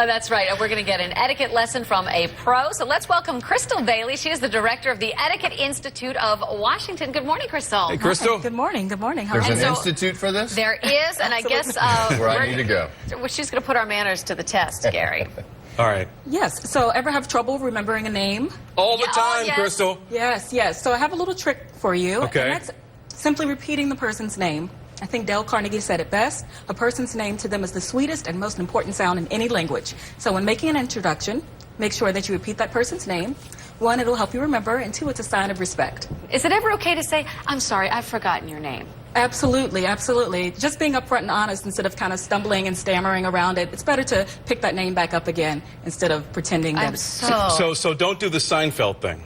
That's right. We're going to get an etiquette lesson from a pro. So let's welcome Crystal Bailey. She is the director of the Etiquette Institute of Washington. Good morning, Crystal. Hey, Crystal. Hi. Good morning. Good morning. How There's are an you? institute for this? There is, and I guess where I need to go. She's going to put our manners to the test, Gary. All right. Yes. So ever have trouble remembering a name? All the time, yes. Crystal. Yes, yes. So I have a little trick for you. Okay. And that's simply repeating the person's name. I think Dale Carnegie said it best. A person's name to them is the sweetest and most important sound in any language. So when making an introduction, make sure that you repeat that person's name. One, it'll help you remember, and two, it's a sign of respect. Is it ever okay to say, I'm sorry, I've forgotten your name? Absolutely, absolutely. Just being upfront and honest instead of kind of stumbling and stammering around it. It's better to pick that name back up again instead of pretending that. So don't do the Seinfeld thing.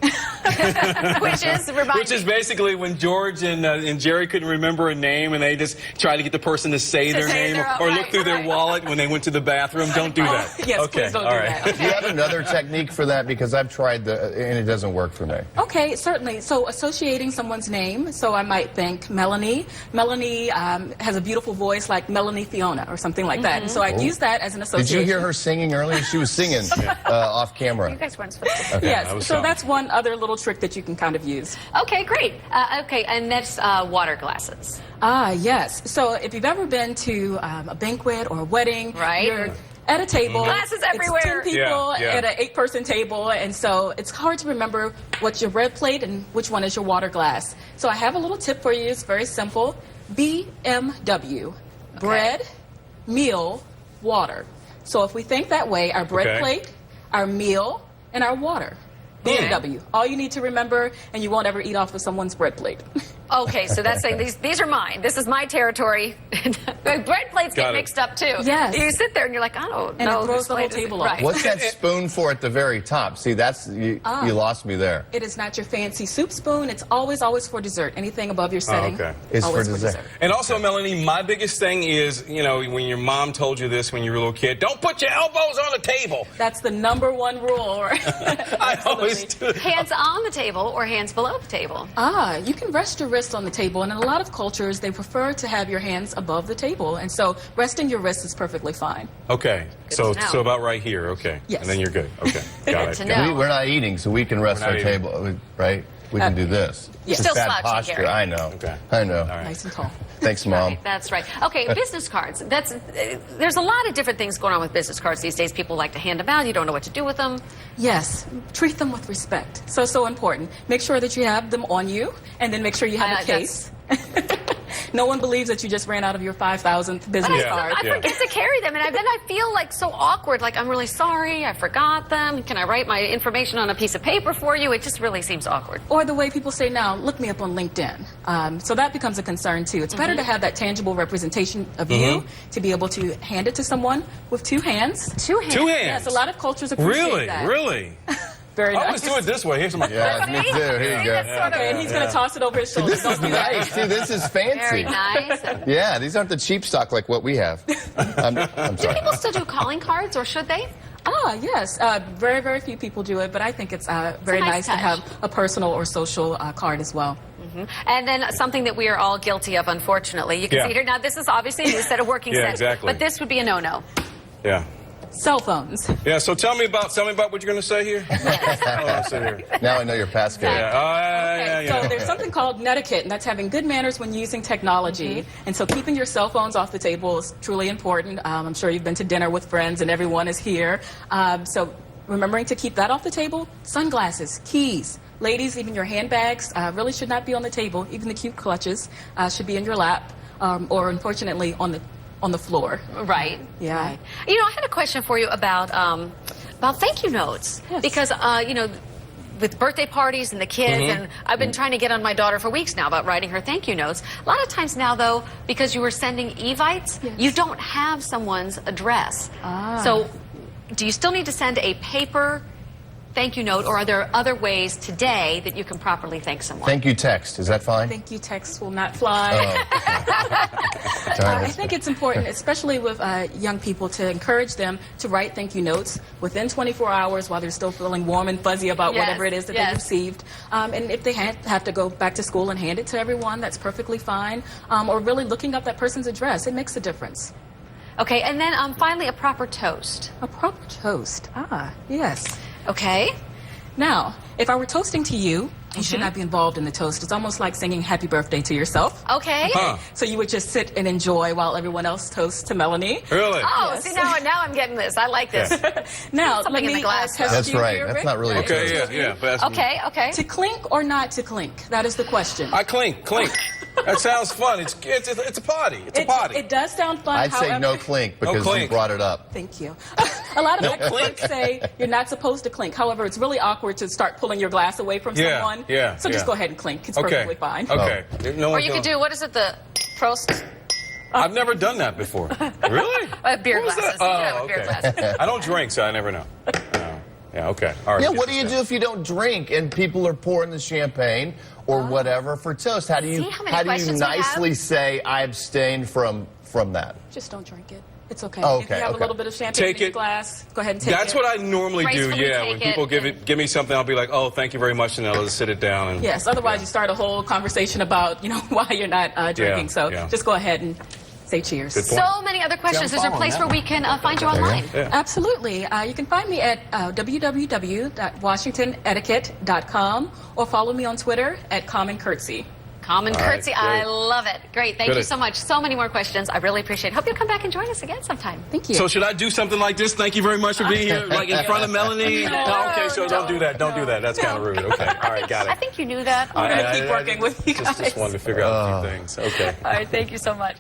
Which is basically when George and Jerry couldn't remember a name and they just try to get the person to say their name or look through their wallet when they went to the bathroom. Don't do that. Yes, okay. please don't All do right. that. Do you have another technique for that? Because I've tried and it doesn't work for me. Okay, certainly. So associating someone's name. So I might think Melanie. Melanie has a beautiful voice like Melanie Fiona or something like that. And so I'd use that as an association. Did you hear her singing earlier? She was singing off camera. You guys weren't supposed to. Okay. Yes, so that's one other little trick that you can kind of use. Okay, great. Okay, and that's water glasses. Ah, yes. So if you've ever been to a banquet or a wedding, Right. you're at a table. Glasses everywhere. It's 10 people Yeah. at an 8-person table, and so it's hard to remember what's your bread plate and which one is your water glass. So I have a little tip for you. It's very simple. BMW. Bread, meal, water. So if we think that way, our bread plate, our meal, and our water. BMW. All you need to remember, and you won't ever eat off of someone's bread plate. Okay, so that's saying these are mine. This is my territory. Bread plates get mixed up too. Yes. You sit there and you're like, I don't And know. it throws this the whole plate is- table off. Right. What's that spoon for at the very top? See, that's you lost me there. It is not your fancy soup spoon. It's always for dessert. Anything above your setting. okay. It's always for dessert. And also, Melanie, my biggest thing is, you know, when your mom told you this when you were a little kid, don't put your elbows on the table. That's the #1 rule. I always do. Hands on the table or hands below the table? You can rest your wrist on the table, and in a lot of cultures, they prefer to have your hands above the table, and so resting your wrist is perfectly fine. Okay, Good so to know. so about right here, okay. Yes. And then you're good. Okay, got it. to got know. it. We're not eating, so we can rest We're not our eating. table, right? We can do this. Yes. It's Still bad slouching, posture. Gary. I know. Okay. I know. All right. Nice and tall. Thanks, Mom. That's right. Okay, business cards. There's a lot of different things going on with business cards these days. People like to hand them out. You don't know what to do with them. Yes, treat them with respect. So important. Make sure that you have them on you, and then make sure you have a case. No one believes that you just ran out of your 5,000th business card. I forget to carry them, and then I feel like so awkward. Like, I'm really sorry, I forgot them. Can I write my information on a piece of paper for you? It just really seems awkward. Or the way people say now, look me up on LinkedIn. So that becomes a concern, too. It's better to have that tangible representation of you to be able to hand it to someone with 2 hands. 2 hands. 2 hands. Yes, a lot of cultures appreciate that. Really? Very I nice. always do it this way. Here's my Yeah, me too. Here you go. Okay, and he's going to toss it over his shoulder. This is nice. See, this is fancy. Very nice. Yeah, these aren't the cheap stock like what we have. I'm Do sorry. people still do calling cards, or should they? Yes. Very few people do it, but I think it's very nice nice to touch. have a personal or social card as well. And then something that we are all guilty of, unfortunately. You can see here. Now, this is obviously a new set of working Yeah, sets. exactly. But this would be a no-no. Yeah. Cell phones. Yeah, so tell me about what you're going to say here. Now I know your passcode. Yeah. So there's something called Etiquette, and that's having good manners when using technology. And so keeping your cell phones off the table is truly important. I'm sure you've been to dinner with friends and everyone is here. So remembering to keep that off the table. Sunglasses, keys. Ladies, even your handbags really should not be on the table. Even the cute clutches should be in your lap, or unfortunately on the floor. Right. Yeah. Right. You know, I had a question for you about thank you notes. Yes. Because, you know, with birthday parties and the kids, and I've been trying to get on my daughter for weeks now about writing her thank you notes. A lot of times now, though, because you were sending Evites, you don't have someone's address. So do you still need to send a paper thank you note, or are there other ways today that you can properly thank someone? Thank you text. Is that fine? Thank you text will not fly. Sorry. I think it's important, especially with young people, to encourage them to write thank you notes within 24 hours while they're still feeling warm and fuzzy about whatever it is that they received. And if they have to go back to school and hand it to everyone, that's perfectly fine. Or really looking up that person's address. It makes a difference. Okay, and then finally a proper toast. A proper toast. Ah, yes. Okay. Now, if I were toasting to you, you should not be involved in the toast. It's almost like singing happy birthday to yourself. Okay. So you would just sit and enjoy while everyone else toasts to Melanie. Really? Oh, Yes. see, now I'm getting this. I like this. Now, Something let in me the glass. test That's you right. here, That's Rick. not really a Okay, toast. yeah. But Okay, okay. To clink or not to clink? That is the question. I clink. That sounds fun. It's a party. It's a party. It does sound fun. I'd say however, no clink because you clink. brought it up. Thank you. A lot of experts say you're not supposed to clink. However, it's really awkward to start pulling your glass away from someone. Yeah, So just yeah. go ahead and clink. It's Okay. perfectly fine. Okay. No Or one's you could gonna- do, what is it, the prost? I've never done that before. Really? Beer What was glasses. that? You know, Oh, beer okay. glasses. I don't drink, so I never know. Yeah, okay. All right. Yeah, what do you do if you don't drink and people are pouring the champagne or whatever for toast? How do you See how many questions we have? nicely say I abstain from that? Just don't drink it. It's okay. Oh, If you okay, have okay. a little bit of champagne Take in your it. glass, go ahead and take That's it. what I normally do. Gracefully Yeah, take when people it give me something, I'll be like, "Oh, thank you very much," and I'll just sit it down. And Yes, otherwise you start a whole conversation about, why you're not drinking. So yeah. just go ahead and say cheers. Good point. So many other questions. Yeah, Is there a I'm place where following we can find you online? Yeah. Absolutely. You can find me at www.washingtonetiquette.com or follow me on Twitter at Common Curtsy. Common All right, curtsy. great. I love it. Great. Thank Good. you so much. So many more questions. I really appreciate it. Hope you'll come back and join us again sometime. Thank you. So should I do something like this? Thank you very much for being here, like in front of Melanie. No, okay, so don't do that. Don't do that. That's kind of rude. Okay, all right, got it. I think you knew that. I'm going to keep working with you guys. Just wanted to figure out a few things. Okay. All right. Thank you so much.